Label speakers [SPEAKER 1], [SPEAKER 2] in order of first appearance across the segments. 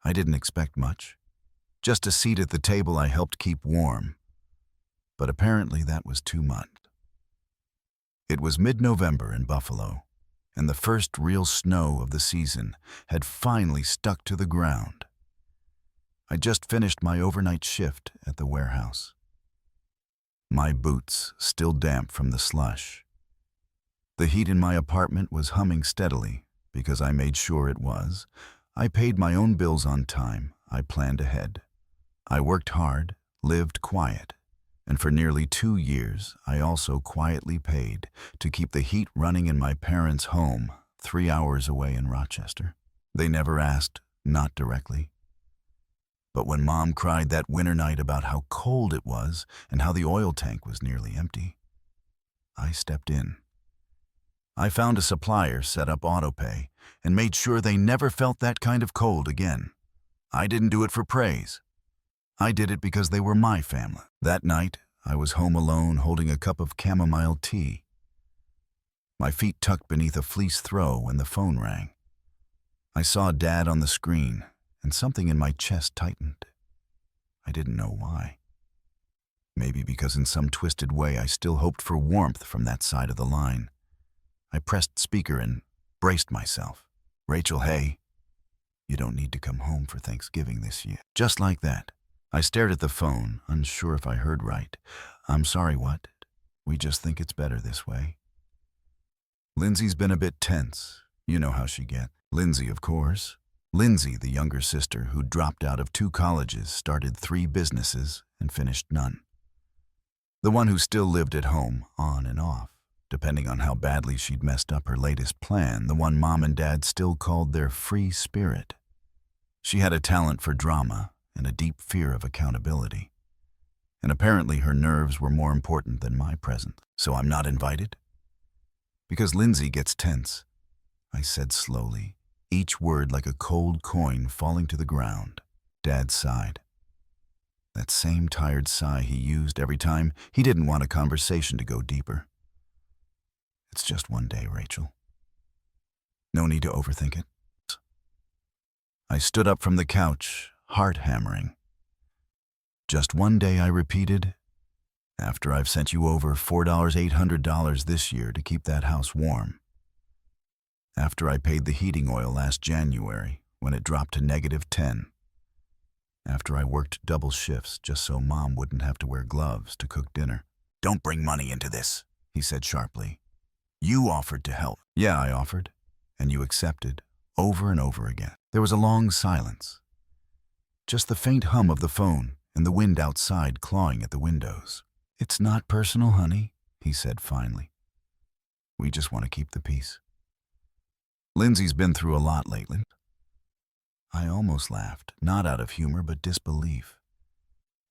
[SPEAKER 1] I didn't expect much. Just a seat at the table I helped keep warm. But apparently that was too much. It was mid-November in Buffalo, and the first real snow of the season had finally stuck to the ground. I just finished my overnight shift at the warehouse. My boots still damp from the slush. The heat in my apartment was humming steadily because I made sure it was. I paid my own bills on time. I planned ahead. I worked hard, lived quiet, and for nearly 2 years I also quietly paid to keep the heat running in my parents' home 3 hours away in Rochester. They never asked, not directly. But when Mom cried that winter night about how cold it was and how the oil tank was nearly empty, I stepped in. I found a supplier, set up autopay, and made sure they never felt that kind of cold again. I didn't do it for praise. I did it because they were my family. That night, I was home alone holding a cup of chamomile tea. My feet tucked beneath a fleece throw when the phone rang. I saw Dad on the screen, and something in my chest tightened. I didn't know why. Maybe because in some twisted way I still hoped for warmth from that side of the line. I pressed speaker and braced myself. "Rachel, hey, you don't need to come home for Thanksgiving this year." Just like that. I stared at the phone, unsure if I heard right. "I'm sorry, what? We just think it's better this way." Lindsay's been a bit tense. You know how she gets. Lindsay, of course. Lindsay, the younger sister who dropped out of 2 colleges, started 3 businesses, and finished none. The one who still lived at home, on and off, depending on how badly she'd messed up her latest plan, the one Mom and Dad still called their free spirit. She had a talent for drama and a deep fear of accountability. And apparently her nerves were more important than my presence. "So I'm not invited?" "Because Lindsay gets tense," I said slowly, each word like a cold coin falling to the ground. Dad sighed. That same tired sigh he used every time he didn't want a conversation to go deeper. "It's just one day, Rachel. No need to overthink it." I stood up from the couch, heart hammering. "Just one day," I repeated, "after I've sent you over $4,800 this year to keep that house warm. After I paid the heating oil last January when it dropped to -10. After I worked double shifts just so Mom wouldn't have to wear gloves to cook dinner." "Don't bring money into this," he said sharply. "You offered to help." "Yeah, I offered, and you accepted, over and over again." There was a long silence. Just the faint hum of the phone and the wind outside clawing at the windows. "It's not personal, honey," he said finally. "We just want to keep the peace. Lindsay's been through a lot lately." I almost laughed, not out of humor but disbelief.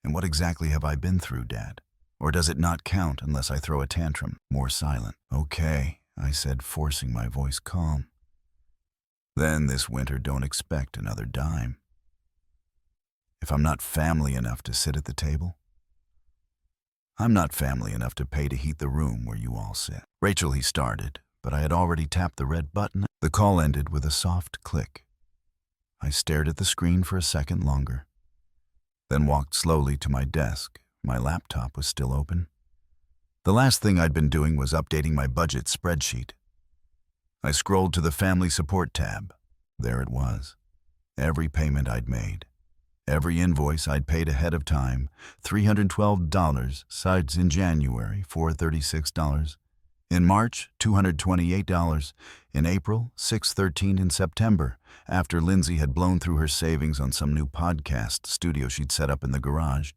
[SPEAKER 1] "And what exactly have I been through, Dad? Or does it not count unless I throw a tantrum?" More silent. "Okay," I said, forcing my voice calm. "Then this winter don't expect another dime. If I'm not family enough to sit at the table, I'm not family enough to pay to heat the room where you all sit." "Rachel," he started, but I had already tapped the red button. The call ended with a soft click. I stared at the screen for a second longer, then walked slowly to my desk. My laptop was still open. The last thing I'd been doing was updating my budget spreadsheet. I scrolled to the Family Support tab. There it was. Every payment I'd made. Every invoice I'd paid ahead of time, $312, sides in January, $436. In March, $228. In April, $613. In September, after Lindsay had blown through her savings on some new podcast studio she'd set up in the garage,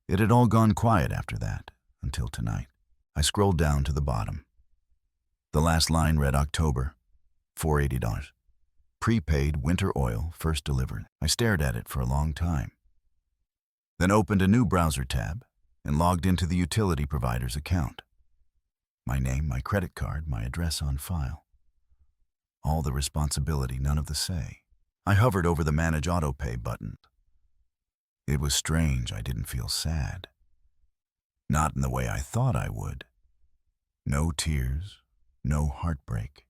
[SPEAKER 1] it had all gone quiet after that, until tonight. I scrolled down to the bottom. The last line read October, $480. Prepaid winter oil, first delivered. I stared at it for a long time, then opened a new browser tab and logged into the utility provider's account. My name, my credit card, my address on file. All the responsibility, none of the say. I hovered over the Manage Autopay button. It was strange I didn't feel sad. Not in the way I thought I would. No tears, no heartbreak.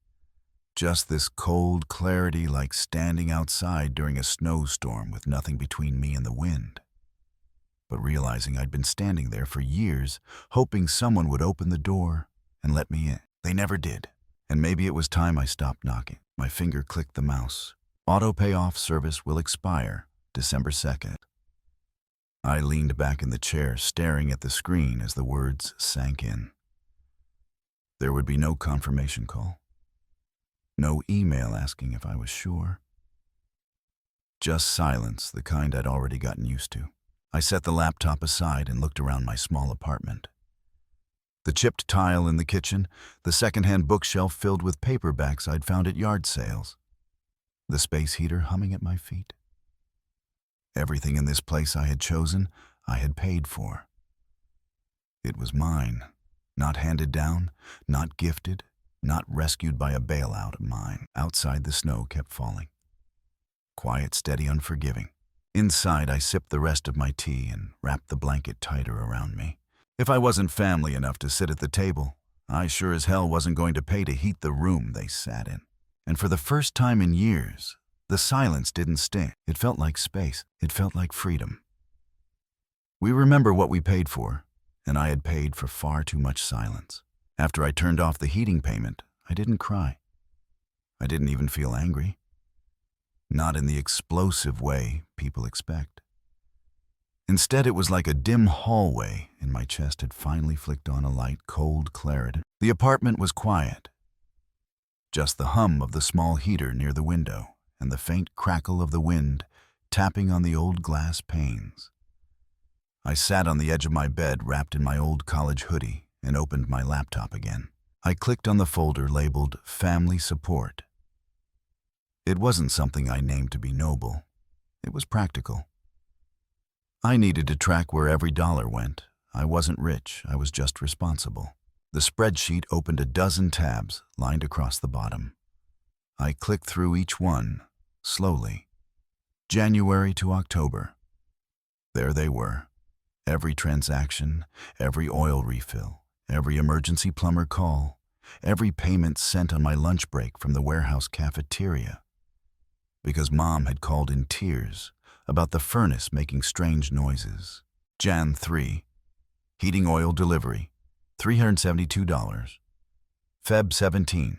[SPEAKER 1] Just this cold clarity, like standing outside during a snowstorm with nothing between me and the wind. But realizing I'd been standing there for years, hoping someone would open the door and let me in. They never did. And maybe it was time I stopped knocking. My finger clicked the mouse. Auto payoff service will expire December 2nd. I leaned back in the chair, staring at the screen as the words sank in. There would be no confirmation call. No email asking if I was sure. Just silence, the kind I'd already gotten used to. I set the laptop aside and looked around my small apartment. The chipped tile in the kitchen, the secondhand bookshelf filled with paperbacks I'd found at yard sales, the space heater humming at my feet. Everything in this place I had chosen, I had paid for. It was mine, not handed down, not gifted, not rescued by a bailout of mine. Outside, the snow kept falling. Quiet, steady, unforgiving. Inside, I sipped the rest of my tea and wrapped the blanket tighter around me. If I wasn't family enough to sit at the table, I sure as hell wasn't going to pay to heat the room they sat in. And for the first time in years, the silence didn't sting. It felt like space. It felt like freedom. We remember what we paid for, and I had paid for far too much silence. After I turned off the heating payment, I didn't cry. I didn't even feel angry. Not in the explosive way people expect. Instead, it was like a dim hallway, and my chest had finally flicked on a light, cold clarity. The apartment was quiet. Just the hum of the small heater near the window and the faint crackle of the wind tapping on the old glass panes. I sat on the edge of my bed, wrapped in my old college hoodie, and opened my laptop again. I clicked on the folder labeled Family Support. It wasn't something I named to be noble. It was practical. I needed to track where every dollar went. I wasn't rich, I was just responsible. The spreadsheet opened a dozen tabs lined across the bottom. I clicked through each one, slowly. January to October. There they were. Every transaction, every oil refill, every emergency plumber call, every payment sent on my lunch break from the warehouse cafeteria. Because Mom had called in tears about the furnace making strange noises. Jan 3, heating oil delivery, $372. Feb 17,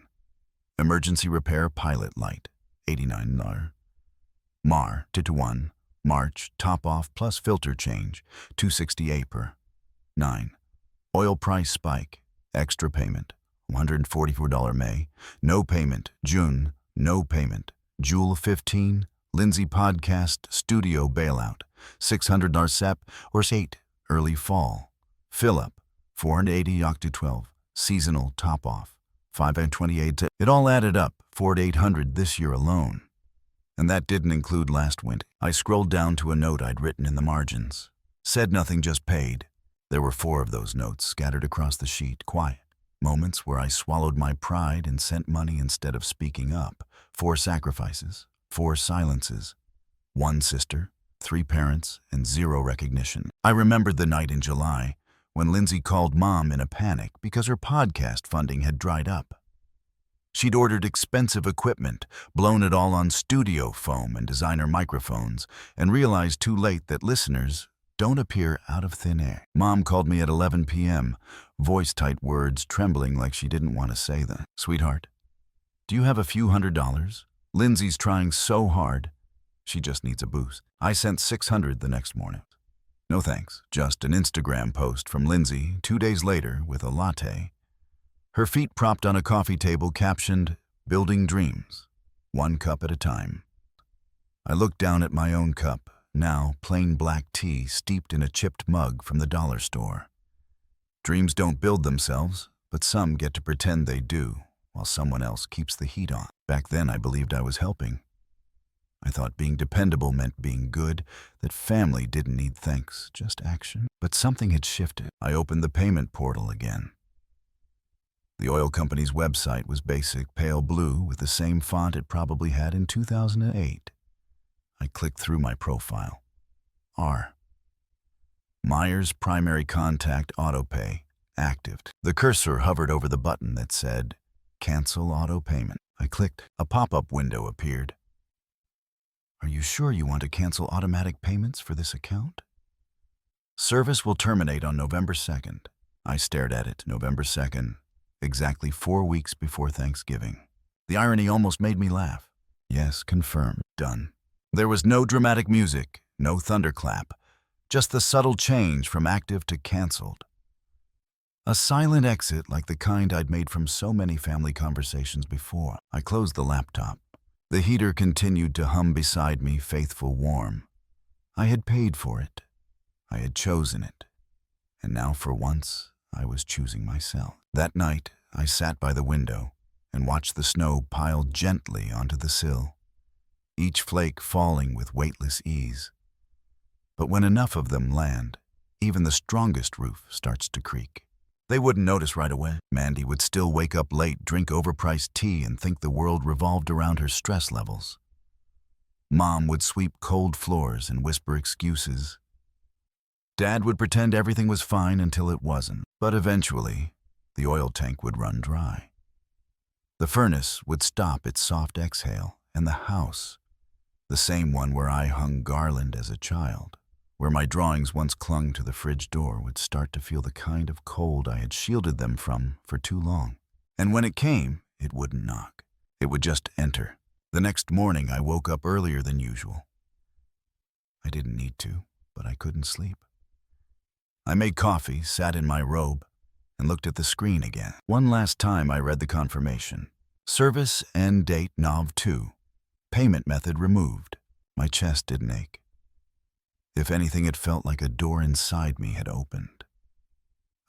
[SPEAKER 1] emergency repair pilot light, $89. Mar 2-1, March, top off plus filter change, $268 per. 9, oil price spike, extra payment, $144 May, no payment, June, no payment, Jule 15, Lindsay Podcast Studio Bailout, $600 SEP or 8, early fall. Fill up, $480 Octo 12, seasonal top off, $528. It all added up, $400 to $800 this year alone. And that didn't include last winter. I scrolled down to a note I'd written in the margins. Said nothing, just paid. There were 4 of those notes scattered across the sheet, quiet. Moments where I swallowed my pride and sent money instead of speaking up. 4 sacrifices, 4 silences. 1 sister, 3 parents, and 0 recognition. I remembered the night in July when Lindsay called Mom in a panic because her podcast funding had dried up. She'd ordered expensive equipment, blown it all on studio foam and designer microphones, and realized too late that listeners don't appear out of thin air. Mom called me at 11 p.m., voice-tight words trembling like she didn't want to say them. "Sweetheart, do you have a few $100s? Lindsay's trying so hard. She just needs a boost." I sent $600 the next morning. No thanks, just an Instagram post from Lindsay 2 days later with a latte. Her feet propped on a coffee table captioned, "Building Dreams, 1 cup at a time." I looked down at my own cup, now plain black tea steeped in a chipped mug from the dollar store. Dreams don't build themselves, but some get to pretend they do, while someone else keeps the heat on. Back then I believed I was helping. I thought being dependable meant being good, that family didn't need thanks, just action. But something had shifted. I opened the payment portal again. The oil company's website was basic pale blue with the same font it probably had in 2008. I clicked through my profile. R. Myers Primary Contact Autopay, active. The cursor hovered over the button that said, Cancel Auto Payment. I clicked. A pop-up window appeared. Are you sure you want to cancel automatic payments for this account? Service will terminate on November 2nd. I stared at it. November 2nd, exactly 4 weeks before Thanksgiving. The irony almost made me laugh. Yes, confirmed. Done. There was no dramatic music, no thunderclap, just the subtle change from active to canceled. A silent exit like the kind I'd made from so many family conversations before. I closed the laptop. The heater continued to hum beside me, faithful warm. I had paid for it. I had chosen it. And now for once, I was choosing myself. That night, I sat by the window and watched the snow pile gently onto the sill, each flake falling with weightless ease. But when enough of them land, even the strongest roof starts to creak. They wouldn't notice right away. Mandy would still wake up late, drink overpriced tea, and think the world revolved around her stress levels. Mom would sweep cold floors and whisper excuses. Dad would pretend everything was fine until it wasn't. But eventually, the oil tank would run dry. The furnace would stop its soft exhale, and the house, the same one where I hung garland as a child, where my drawings once clung to the fridge door, would start to feel the kind of cold I had shielded them from for too long. And when it came, it wouldn't knock. It would just enter. The next morning, I woke up earlier than usual. I didn't need to, but I couldn't sleep. I made coffee, sat in my robe, and looked at the screen again. One last time I read the confirmation. Service end date Nov 2. Payment method removed. My chest didn't ache. If anything, it felt like a door inside me had opened.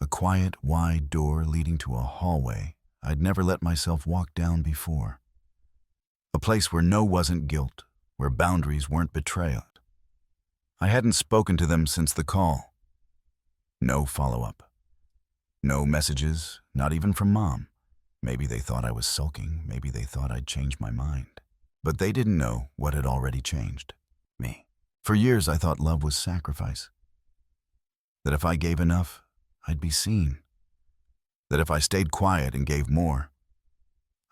[SPEAKER 1] A quiet, wide door leading to a hallway I'd never let myself walk down before. A place where no wasn't guilt, where boundaries weren't betrayal. I hadn't spoken to them since the call. No follow-up. No messages, not even from Mom. Maybe they thought I was sulking, maybe they thought I'd changed my mind. But they didn't know what had already changed. Me. For years I thought love was sacrifice. That if I gave enough, I'd be seen. That if I stayed quiet and gave more,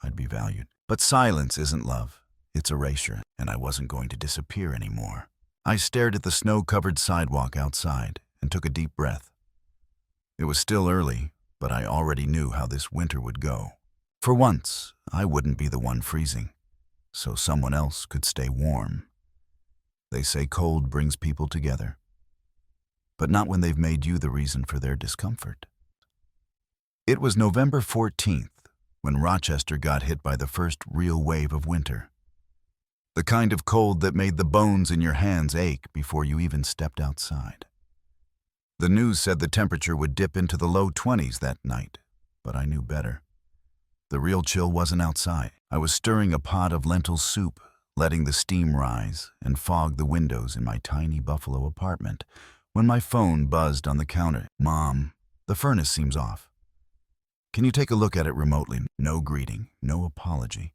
[SPEAKER 1] I'd be valued. But silence isn't love, it's erasure, and I wasn't going to disappear anymore. I stared at the snow-covered sidewalk outside and took a deep breath. It was still early, but I already knew how this winter would go. For once, I wouldn't be the one freezing, so someone else could stay warm. They say cold brings people together, but not when they've made you the reason for their discomfort. It was November 14th when Rochester got hit by the first real wave of winter. The kind of cold that made the bones in your hands ache before you even stepped outside. The news said the temperature would dip into the low 20s that night, but I knew better. The real chill wasn't outside. I was stirring a pot of lentil soup, letting the steam rise and fog the windows in my tiny Buffalo apartment, when my phone buzzed on the counter. Mom, the furnace seems off. Can you take a look at it remotely? No greeting, no apology.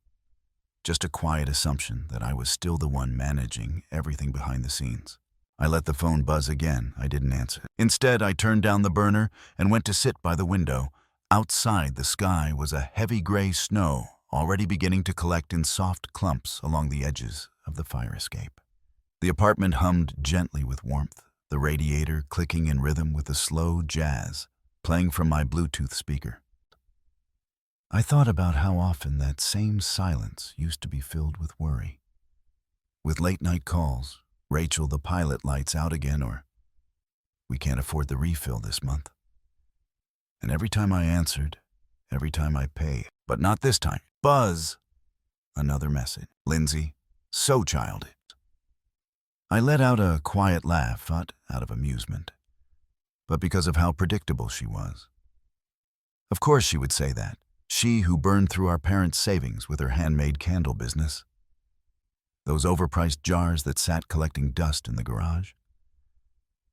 [SPEAKER 1] Just a quiet assumption that I was still the one managing everything behind the scenes. I let the phone buzz again. I didn't answer. Instead, I turned down the burner and went to sit by the window. Outside, the sky was a heavy gray snow, already beginning to collect in soft clumps along the edges of the fire escape. The apartment hummed gently with warmth, the radiator clicking in rhythm with a slow jazz playing from my Bluetooth speaker. I thought about how often that same silence used to be filled with worry. With late-night calls, Rachel, the pilot lights out again, or we can't afford the refill this month. And every time I answered, every time I pay, but not this time. Buzz! Another message. Lindsay, so childish. I let out a quiet laugh, not out of amusement, but because of how predictable she was. Of course she would say that. She who burned through our parents' savings with her handmade candle business. Those overpriced jars that sat collecting dust in the garage.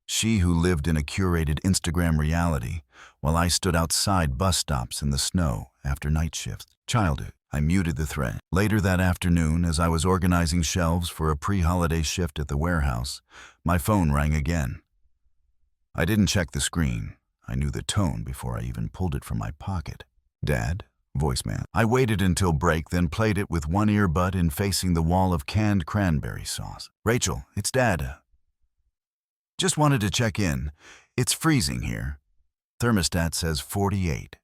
[SPEAKER 1] She who lived in a curated Instagram reality while I stood outside bus stops in the snow after night shifts. Childhood. I muted the thread. Later that afternoon, as I was organizing shelves for a pre-holiday shift at the warehouse, my phone rang again. I didn't check the screen. I knew the tone before I even pulled it from my pocket. Dad, Voicemail. I waited until break, then played it with one earbud and facing the wall of canned cranberry sauce. Rachel, it's Dad. Just wanted to check in. It's freezing here. Thermostat says 48.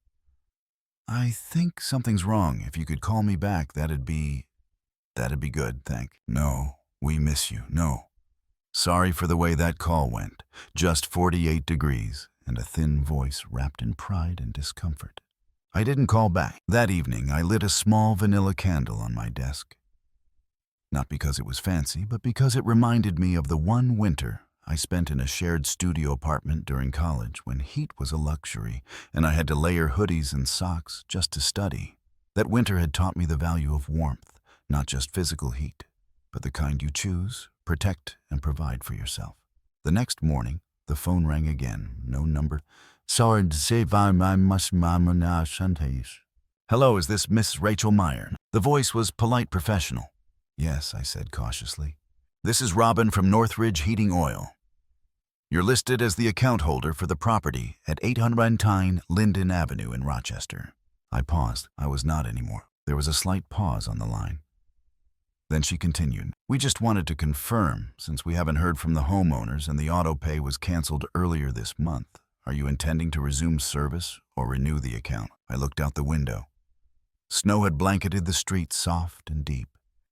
[SPEAKER 1] I think something's wrong. If you could call me back, that'd be good, thank. No, we miss you, no. Sorry for the way that call went. Just 48 degrees and a thin voice wrapped in pride and discomfort. I didn't call back. That evening, I lit a small vanilla candle on my desk. Not because it was fancy, but because it reminded me of the one winter I spent in a shared studio apartment during college when heat was a luxury and I had to layer hoodies and socks just to study. That winter had taught me the value of warmth, not just physical heat, but the kind you choose, protect, and provide for yourself. The next morning, the phone rang again. No number. Hello, is this Miss Rachel Meyer? The voice was polite professional. Yes, I said cautiously. This is Robin from Northridge Heating Oil. You're listed as the account holder for the property at 810 Linden Avenue in Rochester. I paused. I was not anymore. There was a slight pause on the line. Then she continued. We just wanted to confirm, since we haven't heard from the homeowners and the auto pay was canceled earlier this month. Are you intending to resume service or renew the account? I looked out the window. Snow had blanketed the street soft and deep.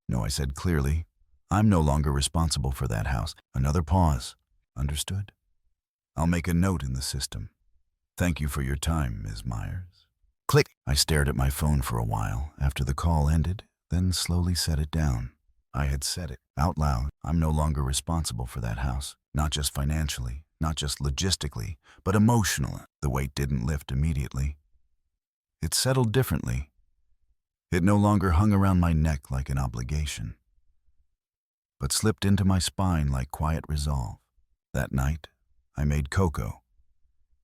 [SPEAKER 1] No, I said clearly. I'm no longer responsible for that house. Another pause. Understood? I'll make a note in the system. Thank you for your time, Ms. Myers. Click. I stared at my phone for a while after the call ended, then slowly set it down. I had said it out loud. I'm no longer responsible for that house. Not just financially, not just logistically, but emotionally. The weight didn't lift immediately. It settled differently. It no longer hung around my neck like an obligation, but slipped into my spine like quiet resolve. That night, I made cocoa.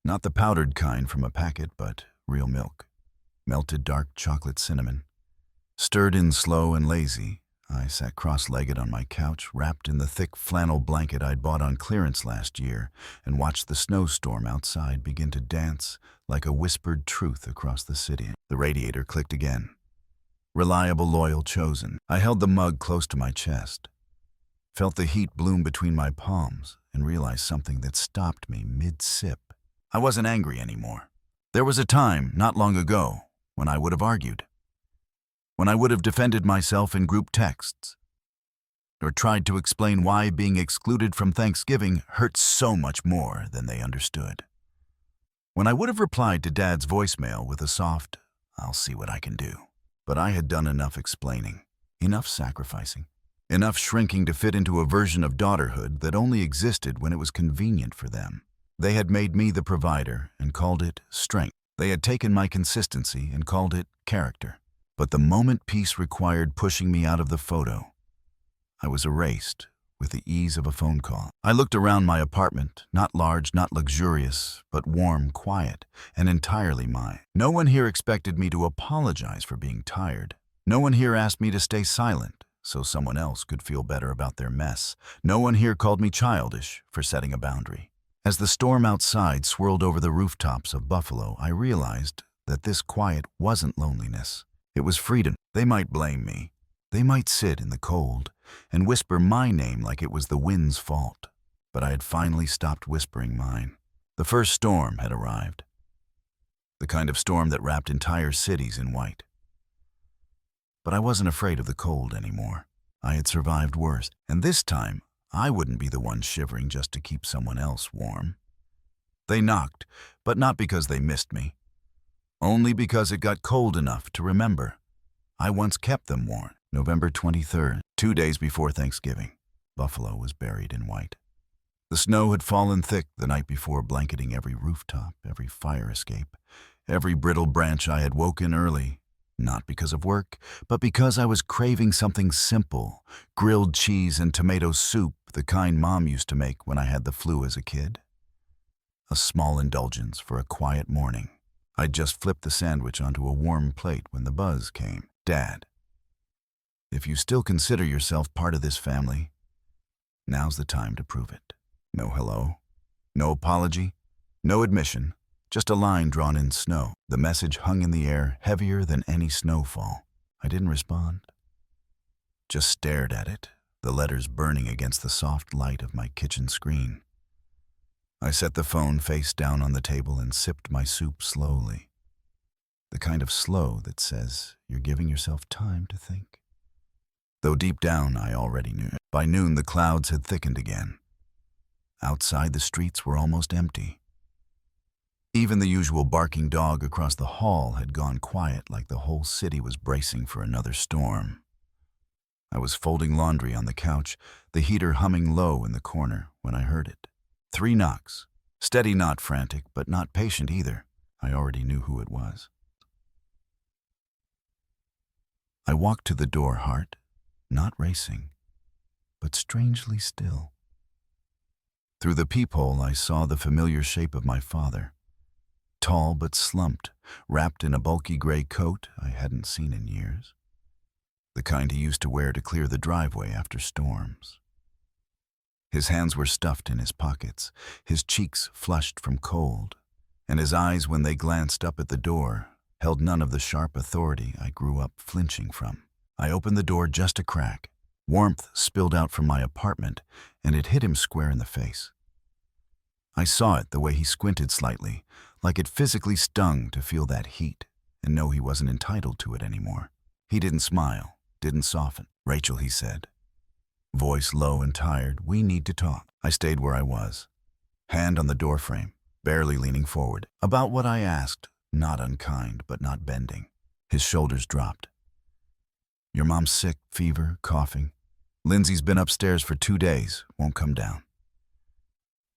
[SPEAKER 1] Not the powdered kind from a packet, but real milk. Melted dark chocolate cinnamon. Stirred in slow and lazy, I sat cross-legged on my couch, wrapped in the thick flannel blanket I'd bought on clearance last year, and watched the snowstorm outside begin to dance like a whispered truth across the city. The radiator clicked again. Reliable, loyal, chosen. I held the mug close to my chest, felt the heat bloom between my palms, and realized something that stopped me mid-sip. I wasn't angry anymore. There was a time, not long ago, when I would have argued. When I would have defended myself in group texts, or tried to explain why being excluded from Thanksgiving hurt so much more than they understood. When I would have replied to Dad's voicemail with a soft, "I'll see what I can do." But I had done enough explaining, enough sacrificing, enough shrinking to fit into a version of daughterhood that only existed when it was convenient for them. They had made me the provider and called it strength. They had taken my consistency and called it character. But the moment peace required pushing me out of the photo, I was erased with the ease of a phone call. I looked around my apartment, not large, not luxurious, but warm, quiet, and entirely mine. No one here expected me to apologize for being tired. No one here asked me to stay silent so someone else could feel better about their mess. No one here called me childish for setting a boundary. As the storm outside swirled over the rooftops of Buffalo, I realized that this quiet wasn't loneliness. It was freedom. They might blame me. They might sit in the cold and whisper my name like it was the wind's fault. But I had finally stopped whispering mine. The first storm had arrived. The kind of storm that wrapped entire cities in white. But I wasn't afraid of the cold anymore. I had survived worse, and this time, I wouldn't be the one shivering just to keep someone else warm. They knocked, but not because they missed me. Only because it got cold enough to remember. I once kept them warm. November 23rd, 2 days before Thanksgiving. Buffalo was buried in white. The snow had fallen thick the night before, blanketing every rooftop, every fire escape, every brittle branch. I had woken early, not because of work, but because I was craving something simple, grilled cheese and tomato soup, the kind Mom used to make when I had the flu as a kid. A small indulgence for a quiet morning. I'd just flipped the sandwich onto a warm plate when the buzz came. Dad, if you still consider yourself part of this family, now's the time to prove it. No hello, no apology, no admission, Just a line drawn in snow. The message hung in the air, heavier than any snowfall. I didn't respond. Just stared at it, the letters burning against the soft light of my kitchen screen. I set the phone face down on the table and sipped my soup slowly. The kind of slow that says you're giving yourself time to think. Though deep down I already knew. By noon the clouds had thickened again. Outside the streets were almost empty. Even the usual barking dog across the hall had gone quiet, like the whole city was bracing for another storm. I was folding laundry on the couch, the heater humming low in the corner, when I heard it. 3 knocks. Steady, not frantic, but not patient either. I already knew who it was. I walked to the door, heart not racing, but strangely still. Through the peephole I saw the familiar shape of my father. Tall but slumped, wrapped in a bulky gray coat I hadn't seen in years. The kind he used to wear to clear the driveway after storms. His hands were stuffed in his pockets, his cheeks flushed from cold, and his eyes, when they glanced up at the door, held none of the sharp authority I grew up flinching from. I opened the door just a crack. Warmth spilled out from my apartment, and it hit him square in the face. I saw it the way he squinted slightly, like it physically stung to feel that heat and know he wasn't entitled to it anymore. He didn't smile, didn't soften. "Rachel," he said, voice low and tired, "we need to talk." I stayed where I was, hand on the doorframe, barely leaning forward. About what I asked, not unkind, but not bending. His shoulders dropped. "Your mom's sick, fever, coughing. Lindsay's been upstairs for 2 days, won't come down.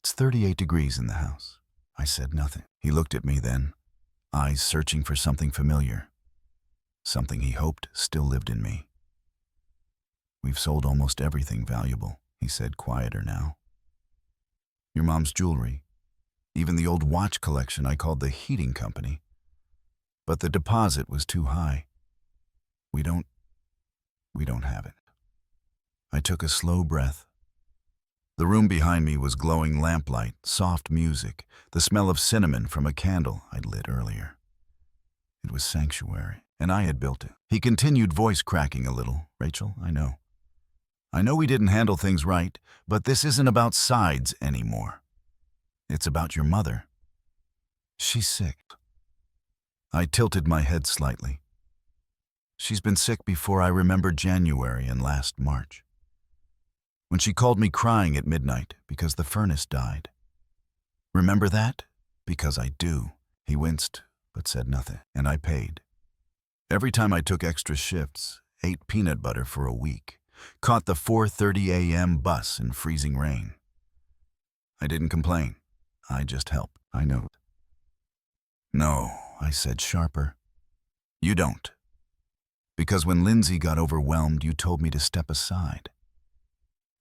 [SPEAKER 1] It's 38 degrees in the house." I said nothing. He looked at me then, eyes searching for something familiar, something he hoped still lived in me. "We've sold almost everything valuable," he said, quieter now. "Your mom's jewelry, even the old watch collection I called the heating company. But the deposit was too high. We don't have it." I took a slow breath. The room behind me was glowing lamplight, soft music, the smell of cinnamon from a candle I'd lit earlier. It was sanctuary, and I had built it. He continued, voice cracking a little. "Rachel, I know we didn't handle things right, but this isn't about sides anymore. It's about your mother. She's sick." I tilted my head slightly. "She's been sick before I remember January and last March. When she called me crying at midnight because the furnace died. Remember that? Because I do." He winced, but said nothing, and I paid. Every time I took extra shifts, ate peanut butter for a week, caught the 4:30 a.m. bus in freezing rain. I didn't complain. I just helped. I know. "No," I said, sharper. "You don't. Because when Lindsay got overwhelmed, you told me to step aside.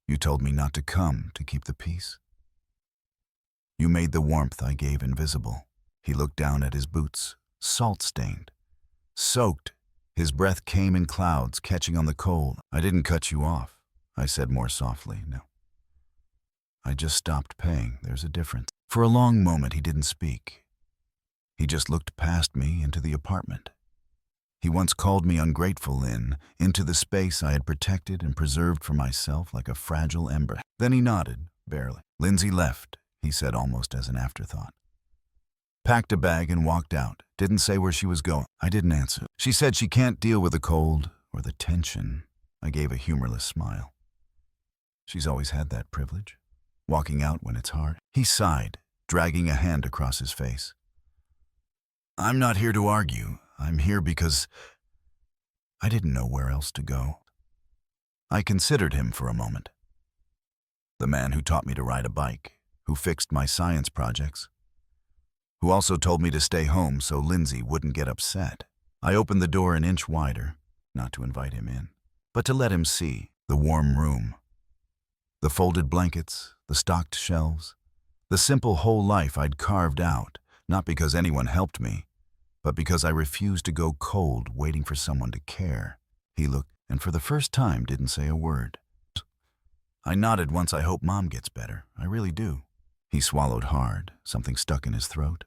[SPEAKER 1] You told me not to come to keep the peace. You made the warmth I gave invisible." He looked down at his boots, salt-stained, soaked. His breath came in clouds, catching on the cold. "I didn't cut you off," I said more softly. "No. I just stopped paying. There's a difference." For a long moment he didn't speak. He just looked past me into the apartment. He once called me ungrateful into the space I had protected and preserved for myself like a fragile ember. Then he nodded, barely. "Lindsay left," he said almost as an afterthought. "Packed a bag and walked out. Didn't say where she was going." I didn't answer. "She said she can't deal with the cold or the tension." I gave a humorless smile. "She's always had that privilege, walking out when it's hard." He sighed, dragging a hand across his face. "I'm not here to argue. I'm here because I didn't know where else to go." I considered him for a moment. The man who taught me to ride a bike, who fixed my science projects, who also told me to stay home so Lindsay wouldn't get upset. I opened the door an inch wider, not to invite him in, but to let him see the warm room, the folded blankets, the stocked shelves, the simple whole life I'd carved out, not because anyone helped me, but because I refused to go cold waiting for someone to care. He looked, and for the first time didn't say a word. I nodded once. "I hope Mom gets better. I really do." He swallowed hard, something stuck in his throat.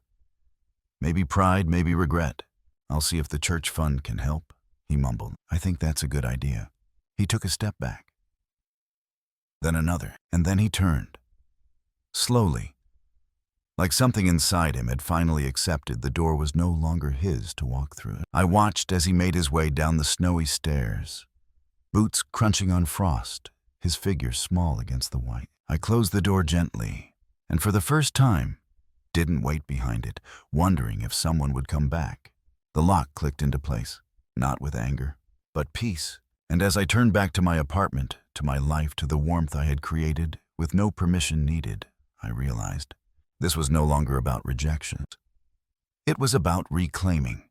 [SPEAKER 1] Maybe pride, maybe regret. I'll see if the church fund can help, he mumbled. I think that's a good idea. He took a step back. Then another, and then he turned. Slowly. Like something inside him had finally accepted the door was no longer his to walk through. I watched as he made his way down the snowy stairs, boots crunching on frost, his figure small against the white. I closed the door gently, and for the first time, didn't wait behind it, wondering if someone would come back. The lock clicked into place, not with anger, but peace. And as I turned back to my apartment, to my life, to the warmth I had created, with no permission needed, I realized this was no longer about rejection. It was about reclaiming.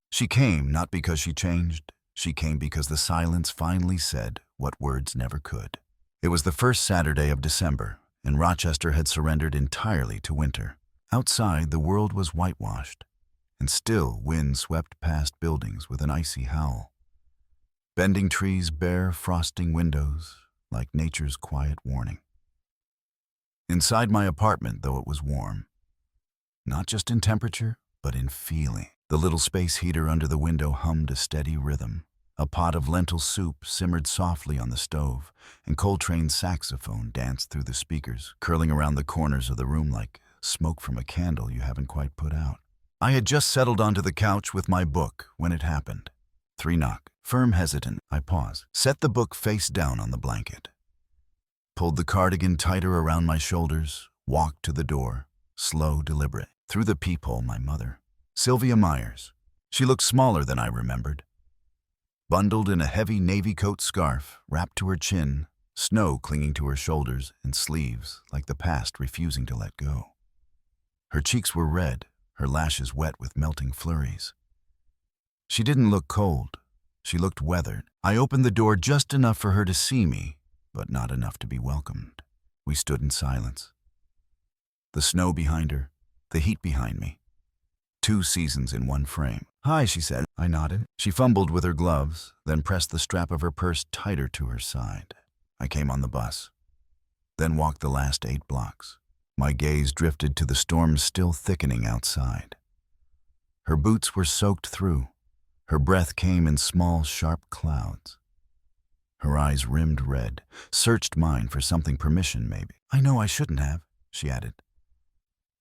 [SPEAKER 1] She came not because she changed. She came because the silence finally said what words never could. It was the first Saturday of December, and Rochester had surrendered entirely to winter. Outside, the world was whitewashed, and still wind swept past buildings with an icy howl. Bending trees, bare, frosting windows, like nature's quiet warning. Inside my apartment, though, it was warm. Not just in temperature, but in feeling. The little space heater under the window hummed a steady rhythm. A pot of lentil soup simmered softly on the stove, and Coltrane's saxophone danced through the speakers, curling around the corners of the room like smoke from a candle you haven't quite put out. I had just settled onto the couch with my book when it happened. 3 knock. Firm, hesitant, I paused. Set the book face down on the blanket. Pulled the cardigan tighter around my shoulders, walked to the door, slow, deliberate. Through the peephole, my mother. Sylvia Myers. She looked smaller than I remembered. Bundled in a heavy navy coat scarf, wrapped to her chin, snow clinging to her shoulders and sleeves like the past refusing to let go. Her cheeks were red, her lashes wet with melting flurries. She didn't look cold. She looked weathered. I opened the door just enough for her to see me, but not enough to be welcomed. We stood in silence. The snow behind her, the heat behind me. 2 seasons in one frame. Hi, she said. I nodded. She fumbled with her gloves, then pressed the strap of her purse tighter to her side. I came on the bus, then walked the last 8 blocks. My gaze drifted to the storm still thickening outside. Her boots were soaked through. Her breath came in small, sharp clouds. Her eyes rimmed red, searched mine for something permission, maybe. I know I shouldn't have, she added.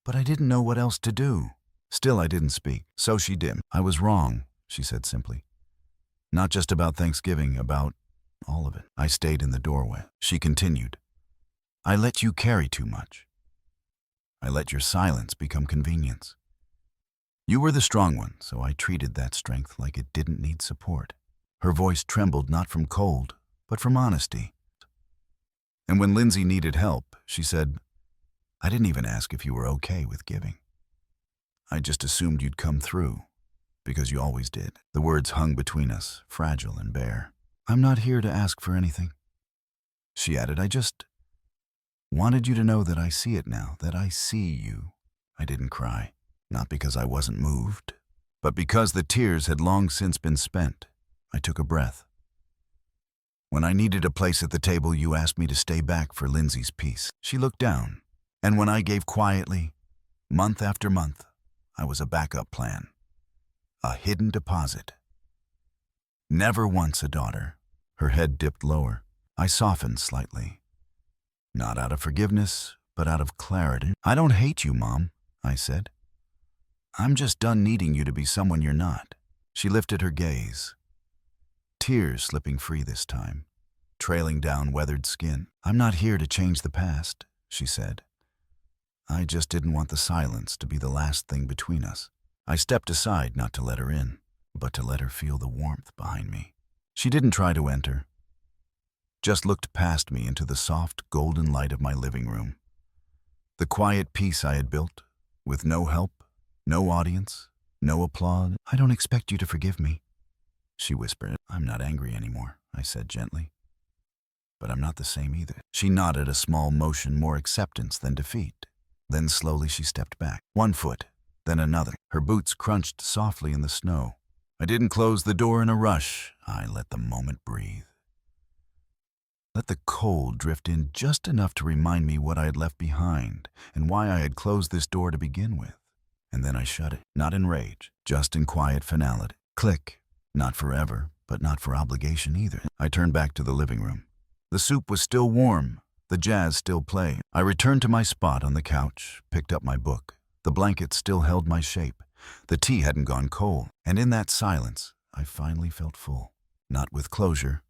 [SPEAKER 1] But I didn't know what else to do. Still, I didn't speak, so she did. I was wrong, she said simply. Not just about Thanksgiving, about all of it. I stayed in the doorway. She continued. I let you carry too much. I let your silence become convenience. You were the strong one, so I treated that strength like it didn't need support. Her voice trembled not from cold, but from honesty. And when Lindsay needed help, she said, I didn't even ask if you were okay with giving. I just assumed you'd come through, because you always did. The words hung between us, fragile and bare. I'm not here to ask for anything. She added, I just wanted you to know that I see it now, that I see you. I didn't cry, not because I wasn't moved, but because the tears had long since been spent. I took a breath. When I needed a place at the table, you asked me to stay back for Lindsay's piece. She looked down, and when I gave quietly, month after month, I was a backup plan, a hidden deposit. Never once a daughter. Her head dipped lower. I softened slightly. Not out of forgiveness, but out of clarity. I don't hate you, Mom, I said. I'm just done needing you to be someone you're not. She lifted her gaze. Tears slipping free this time, trailing down weathered skin. I'm not here to change the past, she said. I just didn't want the silence to be the last thing between us. I stepped aside not to let her in, but to let her feel the warmth behind me. She didn't try to enter, just looked past me into the soft golden light of my living room. The quiet peace I had built, with no help, no audience, no applause. I don't expect you to forgive me, she whispered. I'm not angry anymore, I said gently. But I'm not the same either. She nodded, a small motion, more acceptance than defeat. Then slowly she stepped back, 1 foot, then another. Her boots crunched softly in the snow. I didn't close the door in a rush. I let the moment breathe. Let the cold drift in just enough to remind me what I had left behind and why I had closed this door to begin with. and then I shut it, not in rage, just in quiet finality. Click. Not forever, but not for obligation either. I turned back to the living room. The soup was still warm, the jazz still playing. I returned to my spot on the couch, picked up my book. The blanket still held my shape. The tea hadn't gone cold, and in that silence, I finally felt full. Not with closure,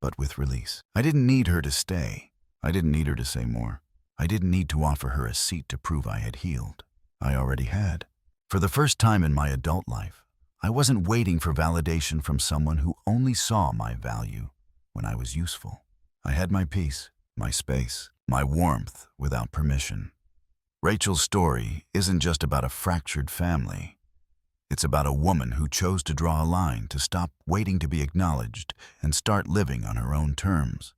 [SPEAKER 1] but with release. I didn't need her to stay. I didn't need her to say more. I didn't need to offer her a seat to prove I had healed. I already had. For the first time in my adult life, I wasn't waiting for validation from someone who only saw my value when I was useful. I had my peace, my space, my warmth without permission. Rachel's story isn't just about a fractured family. It's about a woman who chose to draw a line, to stop waiting to be acknowledged and start living on her own terms.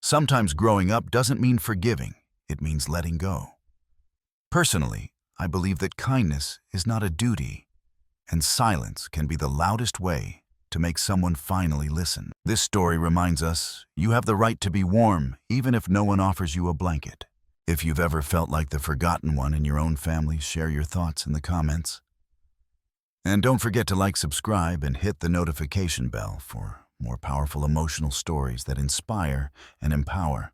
[SPEAKER 1] Sometimes growing up doesn't mean forgiving, it means letting go. Personally, I believe that kindness is not a duty, and silence can be the loudest way to make someone finally listen. This story reminds us you have the right to be warm even if no one offers you a blanket. If you've ever felt like the forgotten one in your own family, share your thoughts in the comments. And don't forget to like, subscribe, and hit the notification bell for more powerful emotional stories that inspire and empower.